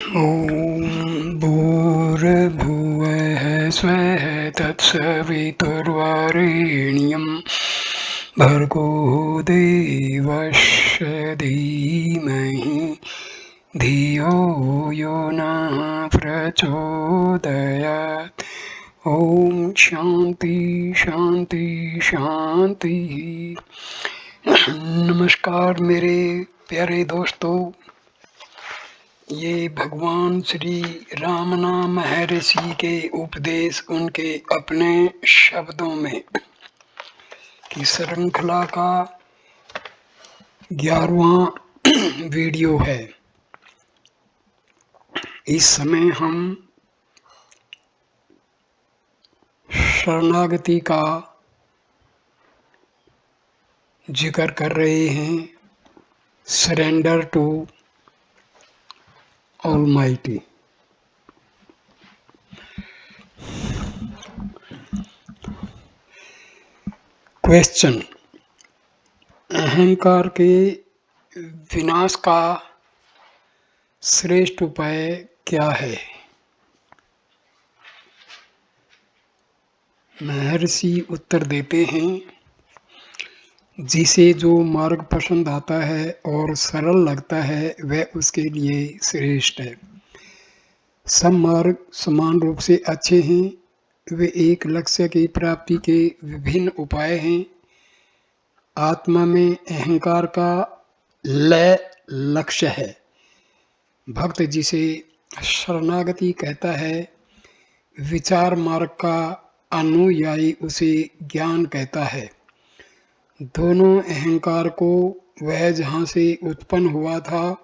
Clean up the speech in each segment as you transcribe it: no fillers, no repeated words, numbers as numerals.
ॐ भूर्भुवः स्वः तत्सवितुर्वरेण्यं भर्गो देवस्य धीमहि धियो यो नः प्रचोदयात्। ओम शांति शांति शांति। नमस्कार मेरे प्यारे दोस्तों, ये भगवान श्री रामनाम महर्षि के उपदेश उनके अपने शब्दों में की श्रृंखला का 11वां वीडियो है। इस समय हम शरणागति का जिक्र कर रहे हैं। Surrender to almighty. क्वेश्चन: अहंकार के विनाश का श्रेष्ठ उपाय क्या है? महर्षि उत्तर देते हैं, जिसे जो मार्ग पसंद आता है और सरल लगता है वह उसके लिए श्रेष्ठ है। सब मार्ग समान रूप से अच्छे हैं, वे एक लक्ष्य की प्राप्ति के विभिन्न उपाय हैं। आत्मा में अहंकार का लय लक्ष्य है। भक्त जिसे शरणागति कहता है, विचार मार्ग का अनुयायी उसे ज्ञान कहता है। दोनों अहंकार को वह जहाँ से उत्पन्न हुआ था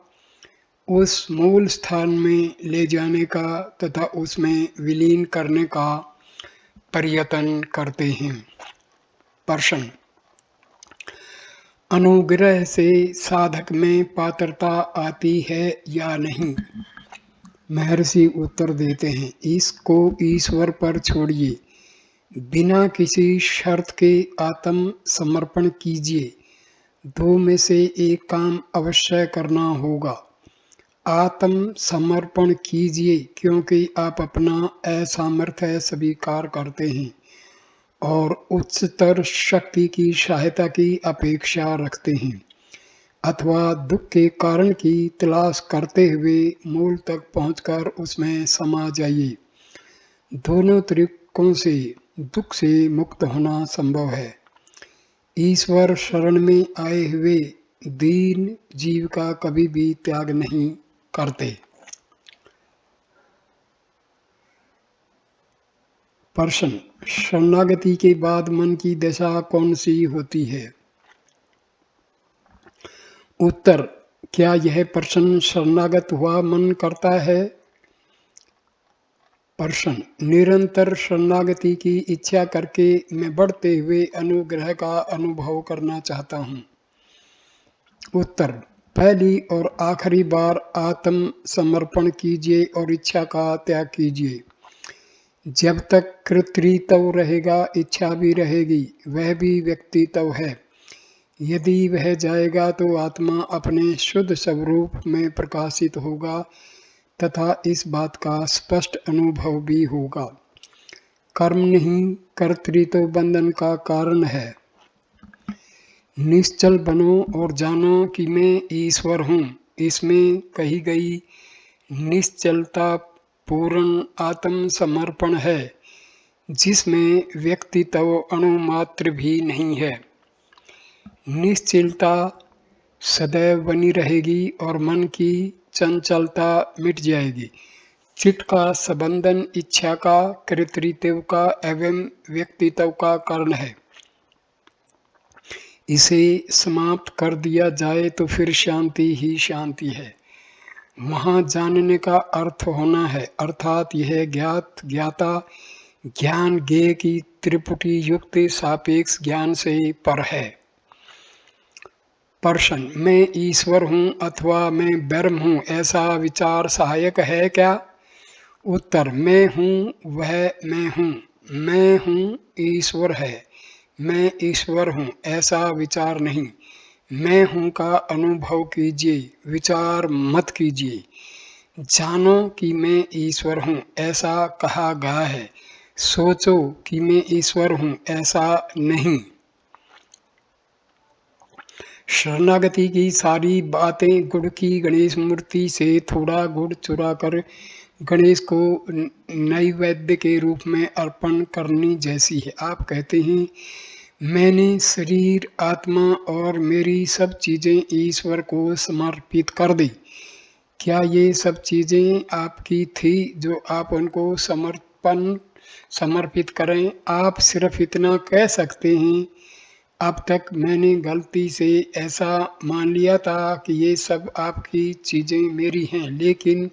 उस मूल स्थान में ले जाने का तथा उसमें विलीन करने का प्रयत्न करते हैं। प्रश्न: अनुग्रह से साधक में पात्रता आती है या नहीं? महर्षि उत्तर देते हैं, इसको ईश्वर पर छोड़िए। बिना किसी शर्त के आत्म समर्पण कीजिए। दो में से एक काम अवश्य करना होगा। आत्म समर्पण कीजिए क्योंकि आप अपना असामर्थ्य स्वीकार करते हैं और उच्चतर शक्ति की सहायता की अपेक्षा रखते हैं, अथवा दुख के कारण की तलाश करते हुए मूल तक पहुंचकर उसमें समा जाइए। दोनों तरीकों से दुख से मुक्त होना संभव है। ईश्वर शरण में आए हुए दीन जीव का कभी भी त्याग नहीं करते। प्रश्न: शरणागति के बाद मन की दशा कौन सी होती है? उत्तर: क्या यह प्रश्न शरणागत हुआ मन करता है? प्रश्न: निरंतर शरणागति की इच्छा करके मैं बढ़ते हुए अनुग्रह का अनुभव करना चाहता हूँ। उत्तर: पहली और आखिरी बार आत्म समर्पण कीजिए और इच्छा का त्याग कीजिए। जब तक कर्तृत्व रहेगा इच्छा भी रहेगी, वह भी व्यक्तित्व है। यदि वह जाएगा तो आत्मा अपने शुद्ध स्वरूप में प्रकाशित होगा तथा इस बात का स्पष्ट अनुभव भी होगा। कर्म नहीं, कर्तृत्व बंधन का कारण है। निश्चल बनो और जानो कि मैं ईश्वर हूँ। इसमें कही गई निश्चलता पूर्ण आत्म समर्पण है, जिसमें व्यक्तित्व अणुमात्र भी नहीं है। निश्चलता सदैव बनी रहेगी और मन की चंचलता मिट जाएगी। चित्त का संबंधन इच्छा का, कर्तृत्व का एवं व्यक्तित्व का कारण है। इसे समाप्त कर दिया जाए तो फिर शांति ही शांति है। वहाँ जानने का अर्थ होना है, अर्थात यह ज्ञात ज्ञाता ज्ञान ज्ञेय की त्रिपुटी युक्त सापेक्ष ज्ञान से पर है। प्रश्न: मैं ईश्वर हूँ अथवा मैं ब्रह्म हूँ, ऐसा विचार सहायक है क्या? उत्तर: मैं हूँ वह मैं हूँ, मैं हूँ ईश्वर है, मैं ईश्वर हूँ, ऐसा विचार नहीं। मैं हूँ का अनुभव कीजिए, विचार मत कीजिए। जानो कि मैं ईश्वर हूँ, ऐसा कहा गया है। सोचो कि मैं ईश्वर हूँ, ऐसा नहीं। शरणागति की सारी बातें गुड़ की गणेश मूर्ति से थोड़ा गुड़ चुराकर गणेश को नैवेद्य के रूप में अर्पण करने जैसी है। आप कहते हैं मैंने शरीर, आत्मा और मेरी सब चीजें ईश्वर को समर्पित कर दी। क्या ये सब चीजें आपकी थी जो आप उनको समर्पित करें? आप सिर्फ इतना कह सकते हैं, अब तक मैंने गलती से ऐसा मान लिया था कि ये सब आपकी चीजें मेरी हैं, लेकिन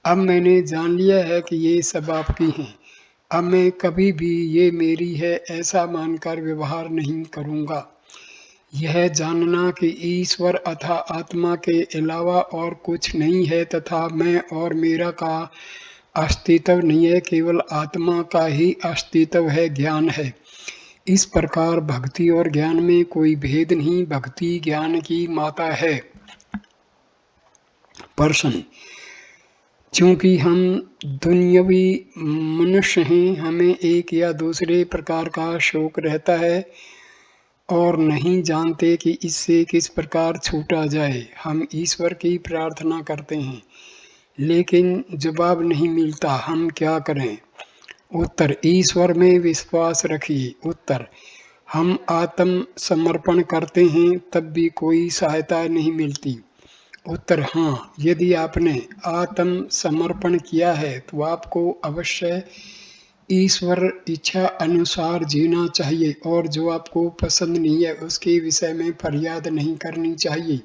अब मैंने जान लिया है कि ये सब आपकी हैं। अब मैं कभी भी ये मेरी है ऐसा मानकर व्यवहार नहीं करूँगा। यह जानना कि ईश्वर अथा आत्मा के अलावा और कुछ नहीं है तथा मैं और मेरा का अस्तित्व नहीं है, केवल आत्मा का ही अस्तित्व है, ज्ञान है। इस प्रकार भक्ति और ज्ञान में कोई भेद नहीं, भक्ति ज्ञान की माता है। प्रश्न: चूंकि हम दुनियावी मनुष्य हैं, हमें एक या दूसरे प्रकार का शौक रहता है और नहीं जानते कि इससे किस प्रकार छूटा जाए। हम ईश्वर की प्रार्थना करते हैं, लेकिन जवाब नहीं मिलता, हम क्या करें? उत्तर: ईश्वर में विश्वास रखिए। उत्तर: हम आत्म समर्पण करते हैं तब भी कोई सहायता नहीं मिलती। उत्तर: हाँ, यदि आपने आत्म समर्पण किया है तो आपको अवश्य ईश्वर इच्छा अनुसार जीना चाहिए और जो आपको पसंद नहीं है उसके विषय में फरियाद नहीं करनी चाहिए।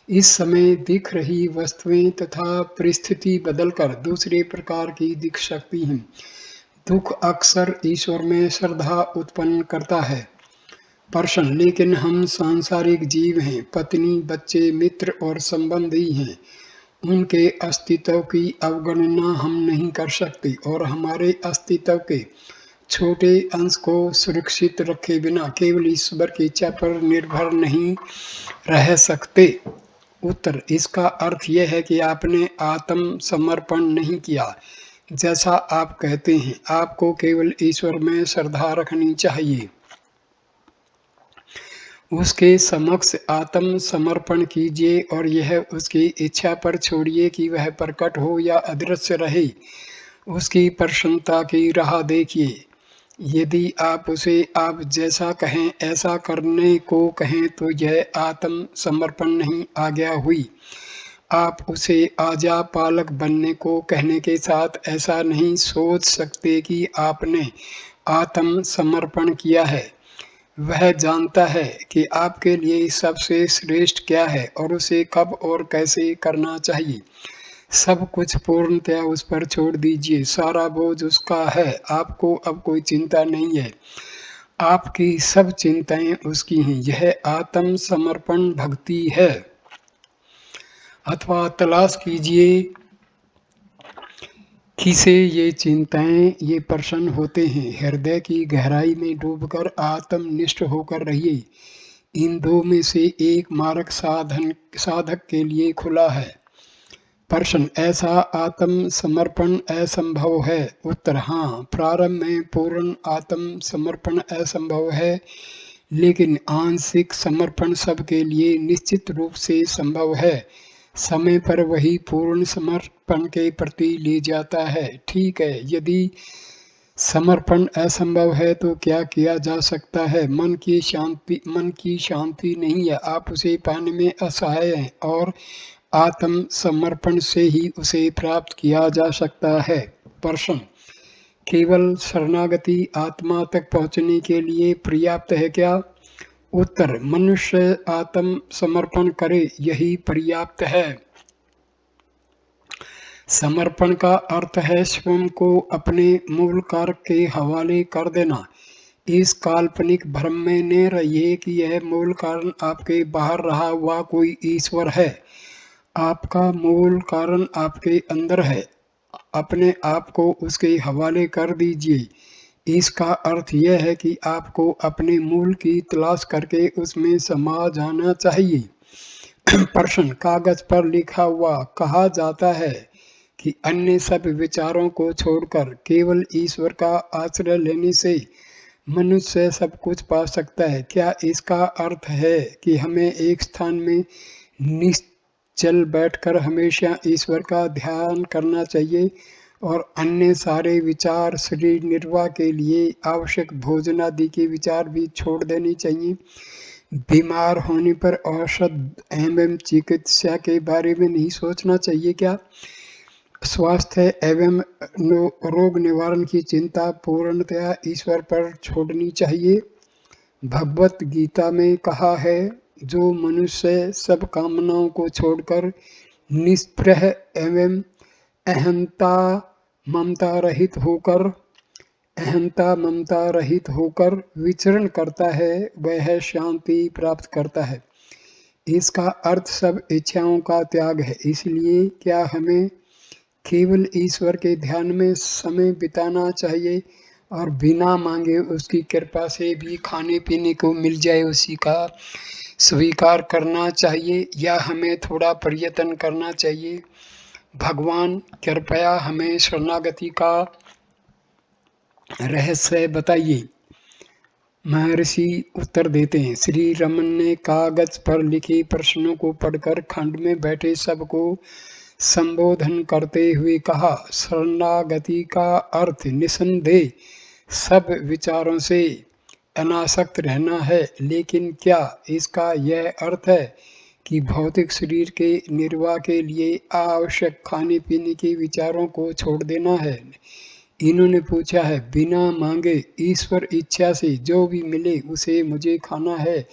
इस समय दिख रही वस्तुएं तथा परिस्थिति बदलकर दूसरे प्रकार की दिख सकती हैं। दुख अक्सर ईश्वर में श्रद्धा उत्पन्न करता है। प्रश्न: लेकिन हम सांसारिक जीव हैं, पत्नी, बच्चे, मित्र और संबंधी हैं। उनके अस्तित्व की अवगणना हम नहीं कर सकते और हमारे अस्तित्व के छोटे अंश को सुरक्षित रखे बिना केवल ईश्वर की इच्छा पर निर्भर नहीं रह सकते। उत्तर: इसका अर्थ यह है कि आपने आत्म समर्पण नहीं किया जैसा आप कहते हैं। आपको केवल ईश्वर में श्रद्धा रखनी चाहिए। उसके समक्ष आत्म समर्पण कीजिए और यह उसकी इच्छा पर छोड़िए कि वह प्रकट हो या अदृश्य रहे। उसकी प्रसन्नता की राह देखिए। यदि आप उसे आप जैसा कहें ऐसा करने को कहें तो यह आत्म समर्पण नहीं, आज्ञा हुई। आप उसे आज्ञा पालक बनने को कहने के साथ ऐसा नहीं सोच सकते कि आपने आत्म समर्पण किया है। वह जानता है कि आपके लिए सबसे श्रेष्ठ क्या है और उसे कब और कैसे करना चाहिए। सब कुछ पूर्णतया उस पर छोड़ दीजिए, सारा बोझ उसका है, आपको अब कोई चिंता नहीं है, आपकी सब चिंताएं उसकी हैं। यह आत्म समर्पण भक्ति है। अथवा तलाश कीजिए किसे ये चिंताएं, ये प्रश्न होते हैं। हृदय की गहराई में डूबकर आत्मनिष्ठ होकर रहिए। इन दो में से एक मार्ग साधक के लिए खुला है। प्रश्न: ऐसा आत्म समर्पण असंभव है? उत्तर: हाँ, प्रारंभ में पूर्ण आत्म समर्पण असंभव है, लेकिन आंशिक समर्पण सबके लिए निश्चित रूप से संभव है। समय पर वही पूर्ण समर्पण के प्रति ले जाता है। ठीक है, यदि समर्पण असंभव है तो क्या किया जा सकता है? मन की शांति नहीं है, आप उसे पाने में असहाय हैं और आत्म समर्पण से ही उसे प्राप्त किया जा सकता है। प्रश्न: केवल शरणागति आत्मा तक पहुंचने के लिए पर्याप्त है क्या? उत्तर: मनुष्य आत्म समर्पण करे, यही पर्याप्त है। समर्पण का अर्थ है स्वयं को अपने मूल कारक के हवाले कर देना। इस काल्पनिक भ्रम में न रहिए कि यह मूल कारण आपके बाहर रहा हुआ कोई ईश्वर है। आपका मूल कारण आपके अंदर है। अपने आप को उसके हवाले कर दीजिए। इसका अर्थ यह है कि आपको अपने मूल की तलाश करके उसमें समा जाना चाहिए। प्रश्न, कागज पर लिखा हुआ कहा जाता है कि अन्य सब विचारों को छोड़कर केवल ईश्वर का आश्रय लेने से मनुष्य सब कुछ पा सकता है। क्या इसका अर्थ है कि हमें एक स्थान में निश्चल बैठकर हमेशा ईश्वर का ध्यान करना चाहिए और अन्य सारे विचार, शरीर निर्वाह के लिए आवश्यक भोजन आदि के विचार भी छोड़ देने चाहिए? बीमार होने पर औषध एवं चिकित्सा के बारे में नहीं सोचना चाहिए क्या? स्वास्थ्य एवं रोग निवारण की चिंता पूर्णतया ईश्वर पर छोड़नी चाहिए। भगवत गीता में कहा है, जो मनुष्य सब कामनाओं को छोड़कर निष्प्रह एवं अहंता ममता रहित होकर विचरण करता है, वह शांति प्राप्त करता है। इसका अर्थ सब इच्छाओं का त्याग है। इसलिए क्या हमें केवल ईश्वर के ध्यान में समय बिताना चाहिए और बिना मांगे उसकी कृपा से भी खाने पीने को मिल जाए उसी का स्वीकार करना चाहिए, या हमें थोड़ा प्रयत्न करना चाहिए? भगवान कृपया हमें शरणागति का रहस्य बताइए। महर्षि उत्तर देते हैं, श्री रमन ने कागज पर लिखे प्रश्नों को पढ़कर खंड में बैठे सबको संबोधन करते हुए कहा, शरणागति का अर्थ निसंदेह सब विचारों से अनासक्त रहना है, लेकिन क्या इसका यह अर्थ है कि भौतिक शरीर के निर्वाह के लिए आवश्यक खाने पीने के विचारों को छोड़ देना है? इन्होंने पूछा है, बिना मांगे ईश्वर इच्छा से जो भी मिले उसे मुझे खाना है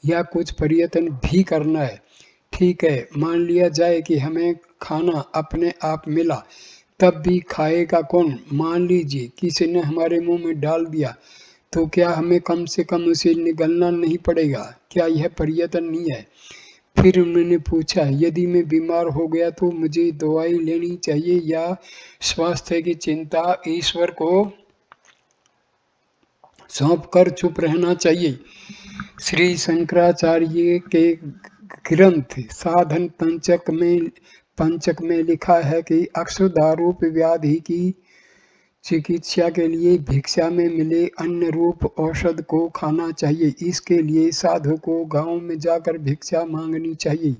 या कुछ प्रयत्न भी करना है? ठीक है, मान लिया जाए कि हमें खाना अपने आप मिला, तब भी खाएगा कौन? मान लीजिए किसी ने हमारे मुंह में डाल दिया, तो क्या हमें कम से कम उसे निगलना नहीं पड़ेगा? क्या यह प्रयत्न नहीं है? फिर उन्होंने पूछा, यदि मैं बीमार हो गया तो मुझे दवाई लेनी चाहिए या स्वास्थ्य की चिंता ईश्वर को सौंपकर चुप रहना चाहिए? श्री शंकराचार्य के ग्रंथ साधन पंचक में लिखा है कि अक्षुधारूप व्याधि की चिकित्सा के लिए भिक्षा में मिले अन्न रूप औषध को खाना चाहिए। इसके लिए साधु को गांव में जाकर भिक्षा मांगनी चाहिए।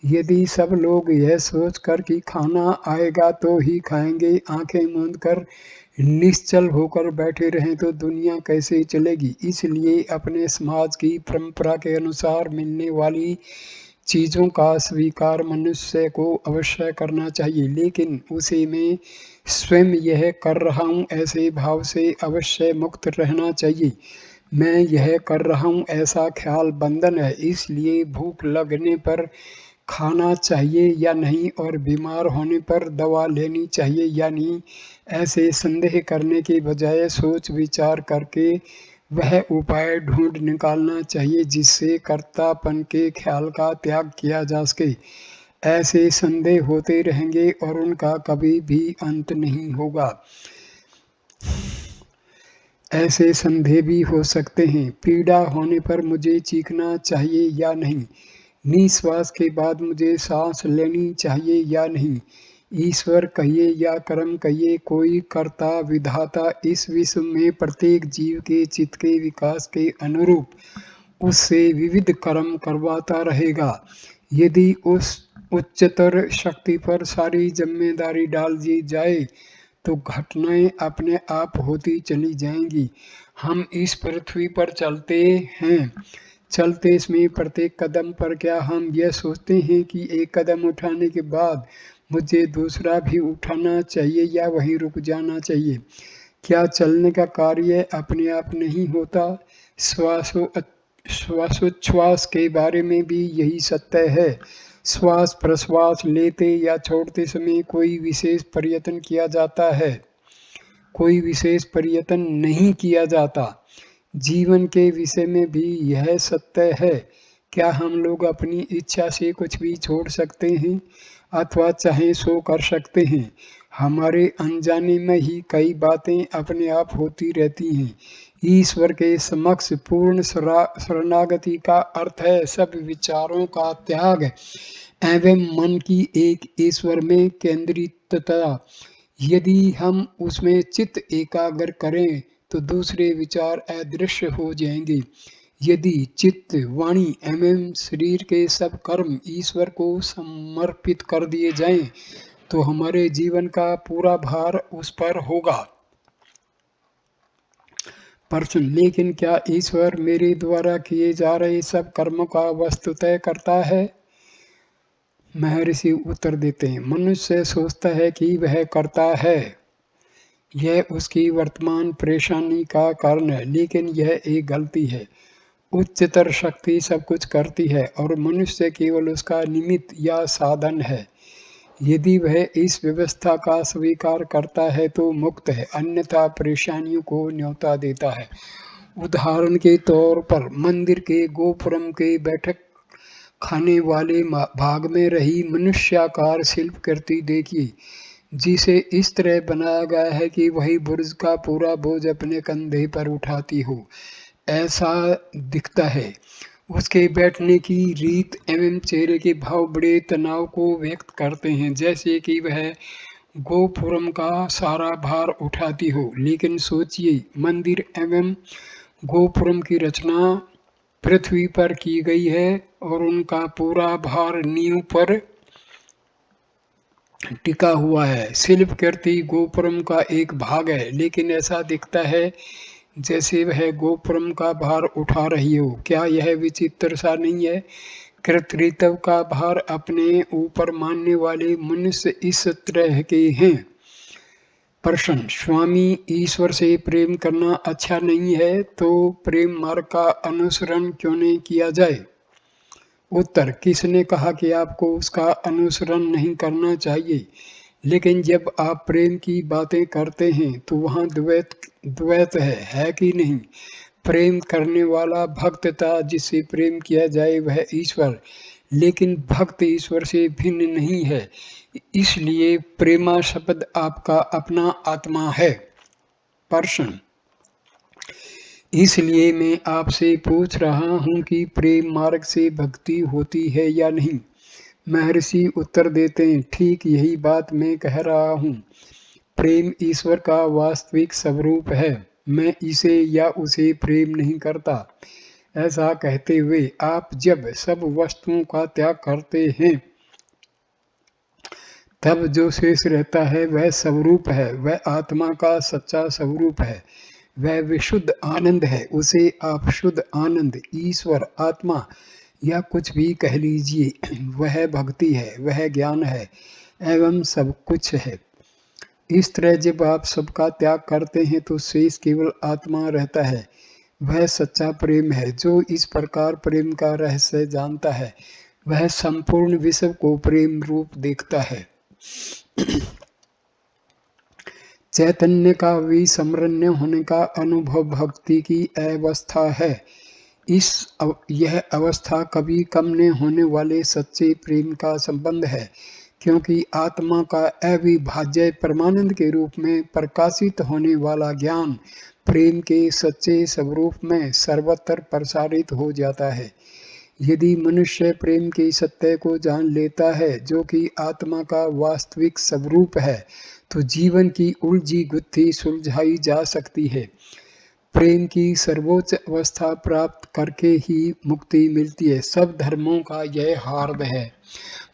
यदि सब लोग यह सोचकर कि खाना आएगा तो ही खाएंगे, आंखें मूंद कर निश्चल होकर बैठे रहें तो दुनिया कैसे चलेगी? इसलिए अपने समाज की परंपरा के अनुसार मिलने वाली चीज़ों का स्वीकार मनुष्य को अवश्य करना चाहिए, लेकिन उसे मैं स्वयं यह कर रहा हूँ ऐसे भाव से अवश्य मुक्त रहना चाहिए। मैं यह कर रहा हूँ ऐसा ख्याल बंधन है, इसलिए भूख लगने पर खाना चाहिए या नहीं और बीमार होने पर दवा लेनी चाहिए या नहीं, ऐसे संदेह करने के बजाय सोच विचार करके वह उपाय ढूंढ निकालना चाहिए जिससे कर्तापन के ख्याल का त्याग किया जा सके। ऐसे संदेह होते रहेंगे और उनका कभी भी अंत नहीं होगा। ऐसे संदेह भी हो सकते हैं, पीड़ा होने पर मुझे चीखना चाहिए या नहीं, निश्वास के बाद मुझे सांस लेनी चाहिए या नहीं, ईश्वर कहिए या कर्म कहिए, कोई कर्ता विधाता इस विश्व में प्रत्येक जीव के चित्त के विकास के अनुरूप उससे विविध कर्म करवाता रहेगा। यदि उस उच्चतर शक्ति पर सारी जिम्मेदारी डाल दी जाए तो घटनाएं अपने आप होती चली जाएंगी। हम इस पृथ्वी पर चलते हैं, चलते इसमें प्रत्येक कदम पर क्या हम यह सोचते हैं कि एक कदम उठाने के बाद मुझे दूसरा भी उठाना चाहिए या वहीं रुक जाना चाहिए? क्या चलने का कार्य अपने आप नहीं होता? श्वासोच्छ्वास के बारे में भी यही सत्य है। श्वास प्रश्वास लेते या छोड़ते समय कोई विशेष प्रयत्न किया जाता है, कोई विशेष प्रयत्न नहीं किया जाता। जीवन के विषय में भी यह सत्य है। क्या हम लोग अपनी इच्छा से कुछ भी छोड़ सकते हैं अथवा चाहे सो कर सकते हैं? हमारे अनजाने में ही कई बातें अपने आप होती रहती हैं। ईश्वर के समक्ष पूर्ण शरणागति का अर्थ है सब विचारों का त्याग एवं मन की एक ईश्वर में केंद्रितता। यदि हम उसमें चित्त एकाग्र करें तो दूसरे विचार अदृश्य हो जाएंगे। यदि चित्त, वाणी एवं शरीर के सब कर्म ईश्वर को समर्पित कर दिए जाएं, तो हमारे जीवन का पूरा भार उस पर होगा। प्रश्न, लेकिन क्या ईश्वर मेरे द्वारा किए जा रहे सब कर्मों का वस्तु तय करता है? महर्षि उत्तर देते हैं, मनुष्य सोचता है कि वह करता है, यह उसकी वर्तमान परेशानी का कारण है, लेकिन यह एक गलती है। उच्चतर शक्ति सब कुछ करती है और मनुष्य केवल उसका निमित्त या साधन है। यदि वह इस व्यवस्था का स्वीकार करता है तो मुक्त है, अन्यथा परेशानियों को न्योता देता है। उदाहरण के तौर पर मंदिर के गोपुरम के बैठक खाने वाले भाग में रही मनुष्याकार शिल्पकृति देखिए, जिसे इस तरह बनाया गया है कि वही बुर्ज का पूरा बोझ अपने कंधे पर उठाती हो, ऐसा दिखता है। उसके बैठने की रीत एवं चेहरे के भाव बड़े तनाव को व्यक्त करते हैं, जैसे कि वह गोपुरम का सारा भार उठाती हो। लेकिन सोचिए, मंदिर एवं गोपुरम की रचना पृथ्वी पर की गई है और उनका पूरा भार नींव पर टिका हुआ है। शिल्पकृति गोपुरम का एक भाग है, लेकिन ऐसा दिखता है जैसे वह गोपुरम का भार उठा रही हो। क्या यह विचित्र सा नहीं है? कर्तृत्व का भार अपने ऊपर मानने वाले मनुष्य इस तरह के हैं। प्रश्न, स्वामी, ईश्वर से प्रेम करना अच्छा नहीं है तो प्रेम मार्ग का अनुसरण क्यों नहीं किया जाए? उत्तर, किसने कहा कि आपको उसका अनुसरण नहीं करना चाहिए? लेकिन जब आप प्रेम की बातें करते हैं तो वहाँ द्वैत है कि नहीं? प्रेम करने वाला भक्त था, जिससे प्रेम किया जाए वह ईश्वर, लेकिन भक्त ईश्वर से भिन्न नहीं है, इसलिए प्रेमा शब्द आपका अपना आत्मा है। प्रश्न, इसलिए मैं आपसे पूछ रहा हूँ कि प्रेम मार्ग से भक्ति होती है या नहीं? महर्षि उत्तर देते हैं, ठीक यही बात मैं कह रहा हूँ। प्रेम ईश्वर का वास्तविक स्वरूप है, मैं इसे या उसे प्रेम नहीं करता। ऐसा कहते हुए आप जब सब वस्तुओं का त्याग करते हैं तब जो शेष रहता है वह स्वरूप है, वह आत्मा का सच्चा स्वरूप है, वह विशुद्ध आनंद है। उसे आप शुद्ध आनंद, ईश्वर, आत्मा या कुछ भी कह लीजिए, वह भक्ति है, वह ज्ञान है एवं सब कुछ है। इस तरह जब आप सबका त्याग करते हैं तो शेष केवल आत्मा रहता है, वह सच्चा प्रेम है। जो इस प्रकार प्रेम का रहस्य जानता है वह संपूर्ण विश्व को प्रेम रूप देखता है। चैतन्य का विस्मरण्य होने का अनुभव भक्ति की अवस्था है। यह अवस्था कभी कम न होने वाले सच्चे प्रेम का संबंध है, क्योंकि आत्मा का अविभाज्य परमानंद के रूप में प्रकाशित होने वाला ज्ञान प्रेम के सच्चे स्वरूप में सर्वत्र प्रसारित हो जाता है। यदि मनुष्य प्रेम के सत्य को जान लेता है, जो कि आत्मा का वास्तविक स्वरूप है, तो जीवन की उलझी गुत्थी सुलझाई जा सकती है। प्रेम की सर्वोच्च अवस्था प्राप्त करके ही मुक्ति मिलती है। सब धर्मों का यह हार्द है,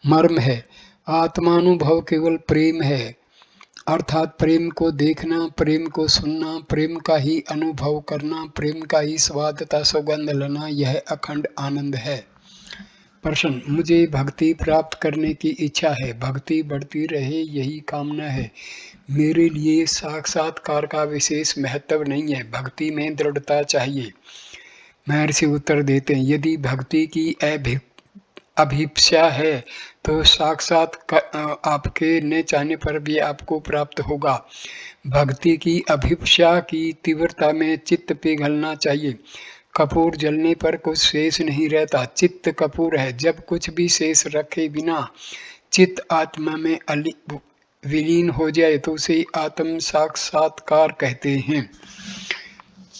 मर्म है। आत्मानुभव केवल प्रेम है, अर्थात प्रेम को देखना, प्रेम को सुनना, प्रेम का ही अनुभव करना, प्रेम का ही स्वाद तथा सुगंध लेना, यह अखंड आनंद है। प्रश्न, मुझे भक्ति प्राप्त करने की इच्छा है, भक्ति बढ़ती रहे यही कामना है। मेरे लिए साक्षात्कार का विशेष महत्व नहीं है, भक्ति में दृढ़ता चाहिए। महर्षि उत्तर देते हैं, यदि भक्ति की अभिप्सा है तो साक्षात आपके न चाहने पर भी आपको प्राप्त होगा। भक्ति की अभिप्सा की तीव्रता में चित्त पिघलना चाहिए। कपूर जलने पर कुछ शेष नहीं रहता, चित्त कपूर है। जब कुछ भी शेष रखे बिना चित्त आत्मा में विलीन हो जाए तो उसे आत्म साक्षात्कार कहते हैं।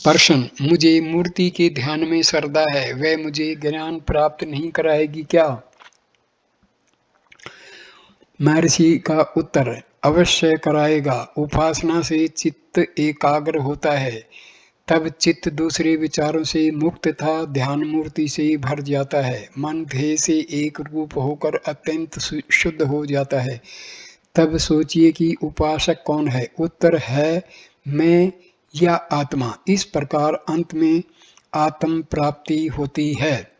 प्रश्न, मुझे मूर्ति के ध्यान में श्रद्धा है, वह मुझे ज्ञान प्राप्त नहीं कराएगी क्या? महर्षि का उत्तर, अवश्य कराएगा। उपासना से चित्त एकाग्र होता है, तब चित्त दूसरे विचारों से मुक्त तथा ध्यान मूर्ति से भर जाता है। मन ध्येय से एक रूप होकर अत्यंत शुद्ध हो जाता है। तब सोचिए कि उपासक कौन है? उत्तर है मैं या आत्मा। इस प्रकार अंत में आत्म प्राप्ति होती है।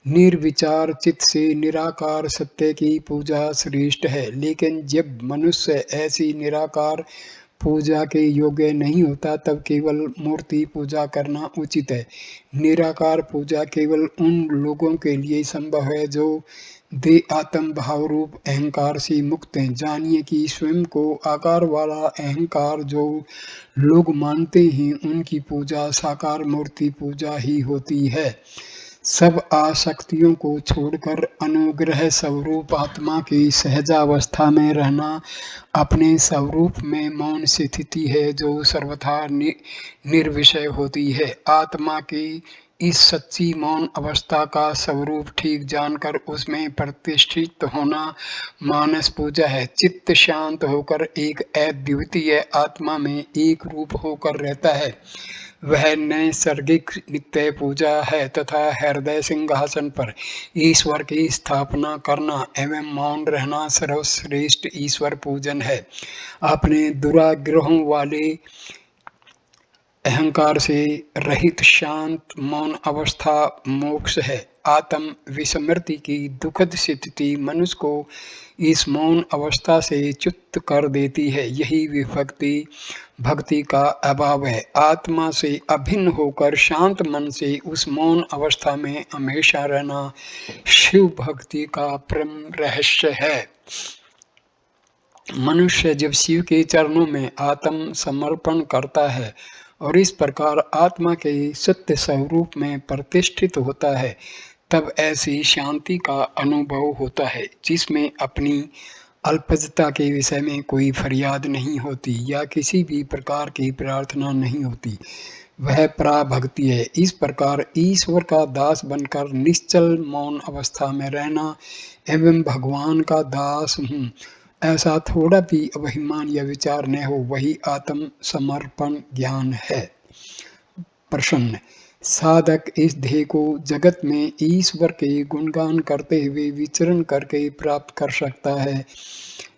निर्विचार चित्त से निराकार सत्य की पूजा श्रेष्ठ है, लेकिन जब मनुष्य ऐसी निराकार पूजा के योग्य नहीं होता तब केवल मूर्ति पूजा करना उचित है। निराकार पूजा केवल उन लोगों के लिए संभव है जो दे आत्म भाव रूप अहंकार से मुक्त हैं। जानिए कि स्वयं को आकार वाला अहंकार जो लोग मानते हैं उनकी पूजा साकार मूर्ति पूजा ही होती है। सब आसक्तियों को छोड़कर अनुग्रह स्वरूप आत्मा की सहजावस्था में रहना अपने स्वरूप में मौन स्थिति है जो सर्वथा निर्विषय होती है। आत्मा की इस सच्ची मौन अवस्था का स्वरूप ठीक जानकर उसमें प्रतिष्ठित होना मानस पूजा है। चित्त शांत होकर एक अद्वितीय आत्मा में एक रूप होकर रहता है, वह नैसर्गिक नित्य पूजा है तथा हृदय सिंहासन पर ईश्वर की स्थापना करना एवं मौन रहना सर्वश्रेष्ठ ईश्वर पूजन है। अपने दुराग्रहों वाले अहंकार से रहित शांत मौन अवस्था मोक्ष है। आत्म विस्मृति की दुखद स्थिति मनुष्य को इस मौन अवस्था से च्युत कर देती है। यही विभक्ति भक्ति का अभाव है। आत्मा से अभिन्न होकर शांत मन से उस मौन अवस्था में हमेशा रहना शिव भक्ति का परम रहस्य है। मनुष्य जब शिव के चरणों में आत्म समर्पण करता है और इस प्रकार आत्मा के सत्य स्वरूप में प्रतिष्ठित होता है, तब ऐसी शांति का अनुभव होता है जिसमें अपनी अल्पज्ञता के विषय में कोई फरियाद नहीं होती या किसी भी प्रकार की प्रार्थना नहीं होती। वह पराभक्ति है। इस प्रकार ईश्वर का दास बनकर निश्चल मौन अवस्था में रहना एवं भगवान का दास हूँ ऐसा थोड़ा भी अभिमान या विचार न हो, वही आत्म समर्पण ज्ञान है। प्रश्न, साधक इस ध्येय को जगत में ईश्वर के गुणगान करते हुए विचरण करके प्राप्त कर सकता है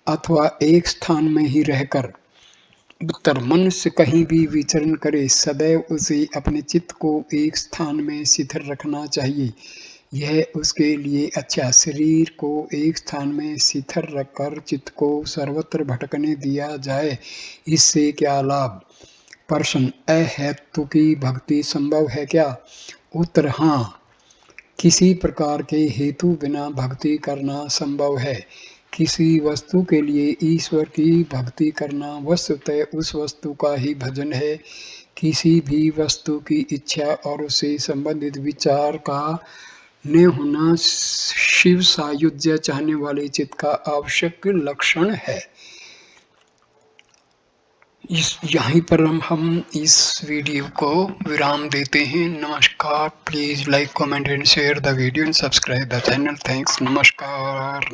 अथवा एक स्थान में ही रहकर? उत्तर, मनुष्य कहीं भी विचरण करे, सदैव उसे अपने चित्त को एक स्थान में स्थिर रखना चाहिए। यह उसके लिए अच्छा। शरीर को एक स्थान में स्थिर रखकर चित्त को सर्वत्र भटकने दिया जाए, इससे क्या लाभ? प्रश्न, अहेतु की भक्ति संभव है क्या? उत्तर, हाँ, किसी प्रकार के हेतु बिना भक्ति करना संभव है। किसी वस्तु के लिए ईश्वर की भक्ति करना वस्तुतः उस वस्तु का ही भजन है। किसी भी वस्तु की इच्छा और उससे संबंधित विचार का न होना शिव सायुज्य चाहने वाले चित्त का आवश्यक लक्षण है। यहीं पर हम इस वीडियो को विराम देते हैं। नमस्कार। Please like, comment and share the video and subscribe the channel. Thanks. नमस्कार।